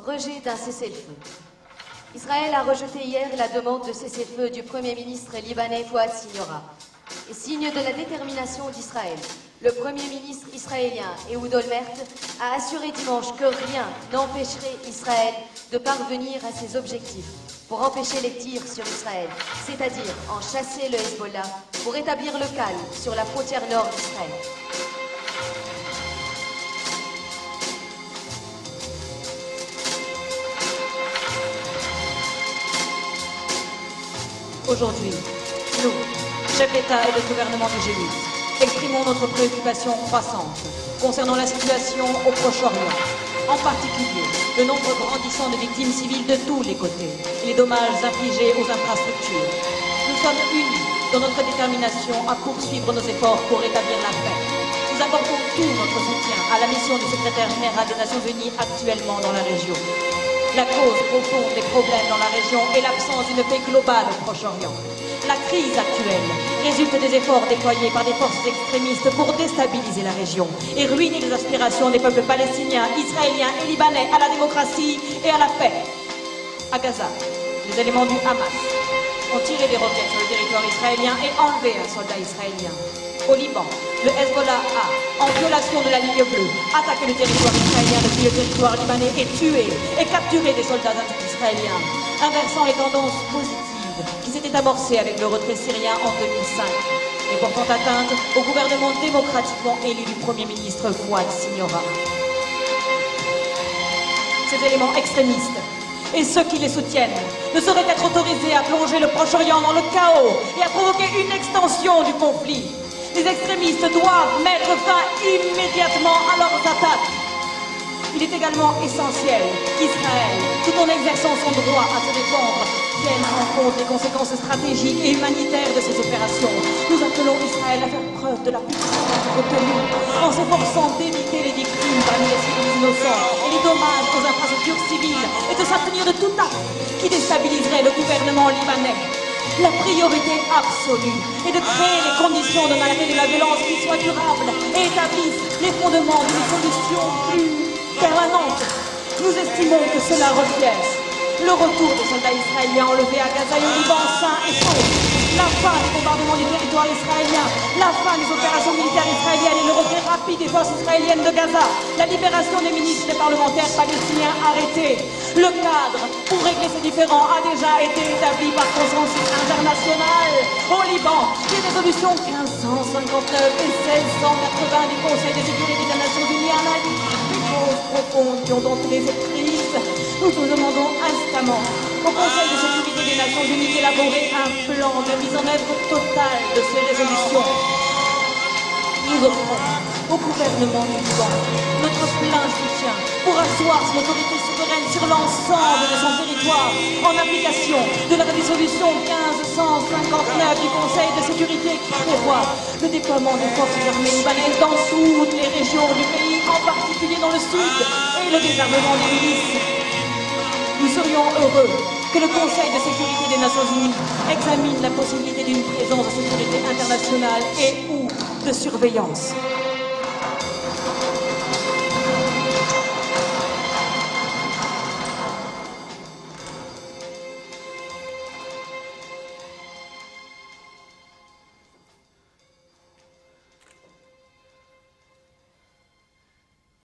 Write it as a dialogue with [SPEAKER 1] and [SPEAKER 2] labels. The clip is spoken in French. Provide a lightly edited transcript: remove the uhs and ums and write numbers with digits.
[SPEAKER 1] Rejet d'un cessez-le-feu. Israël a rejeté hier la demande de cessez-le-feu du Premier ministre libanais Fouad Siniora. Et signe de la détermination d'Israël, le Premier ministre israélien Ehud Olmert a assuré dimanche que rien n'empêcherait Israël de parvenir à ses objectifs pour empêcher les tirs sur Israël, c'est-à-dire en chasser le Hezbollah pour établir le calme sur la frontière nord d'Israël.
[SPEAKER 2] Aujourd'hui, nous, chefs d'État et de gouvernement du G8, exprimons notre préoccupation croissante concernant la situation au Proche-Orient, en particulier le nombre grandissant de victimes civiles de tous les côtés et les dommages infligés aux infrastructures. Nous sommes unis dans notre détermination à poursuivre nos efforts pour rétablir la paix. Nous apportons tout notre soutien à la mission du secrétaire général des Nations Unies actuellement dans la région. La cause profonde des problèmes dans la région est l'absence d'une paix globale au Proche-Orient. La crise actuelle résulte des efforts déployés par des forces extrémistes pour déstabiliser la région et ruiner les aspirations des peuples palestiniens, israéliens et libanais à la démocratie et à la paix. À Gaza, les éléments du Hamas ont tiré des roquettes sur le territoire israélien et enlevé un soldat israélien. Au Liban, le Hezbollah a, en violation de la ligne bleue, attaqué le territoire israélien depuis le territoire libanais et tué et capturé des soldats israéliens, inversant les tendances positives qui s'étaient amorcées avec le retrait syrien en 2005 et portant atteinte au gouvernement démocratiquement élu du Premier ministre Fouad Siniora. Ces éléments extrémistes et ceux qui les soutiennent ne sauraient être autorisés à plonger le Proche-Orient dans le chaos et à provoquer une extension du conflit. Les extrémistes doivent mettre fin immédiatement à leurs attaques. Il est également essentiel qu'Israël, tout en exerçant son droit à se défendre, tienne en compte les conséquences stratégiques et humanitaires de ces opérations. Nous appelons Israël à faire preuve de la plus grande retenue en s'efforçant d'éviter les victimes parmi les civils innocents et les dommages aux infrastructures civiles et de s'abstenir de tout acte qui déstabiliserait le gouvernement libanais. La priorité absolue est de créer les conditions d'un arrêt de la violence qui soit durable et établisse les fondements d'une solution plus permanente. Nous estimons que cela requiert le retour des soldats israéliens enlevés à Gaza et au Liban sains et saufs, la fin des bombardements du territoire israélien, la fin des opérations militaires israéliennes et le retrait rapide des forces israéliennes de Gaza, la libération des ministres et des parlementaires palestiniens arrêtés. Le cadre pour régler ces différends a déjà été établi par consensus international. Au Liban, les résolutions 1559 et 1680 du Conseil de sécurité des Nations Unies analysent les causes profondes qui ont entraîné cette crise. Nous nous demandons instamment au Conseil de sécurité des Nations Unies d'élaborer un plan de mise en œuvre totale de ces résolutions. Nous offrons au gouvernement du Liban notre plein soutien pour asseoir son autorité souveraine sur l'ensemble de son territoire en application de la résolution 1559 du Conseil de sécurité qui prévoit le déploiement des forces armées libanaises dans toutes les régions du pays, en particulier dans le sud, et le désarmement des milices. Nous serions heureux que le Conseil de sécurité des Nations Unies examine la possibilité d'une présence de sécurité internationale et ou de surveillance.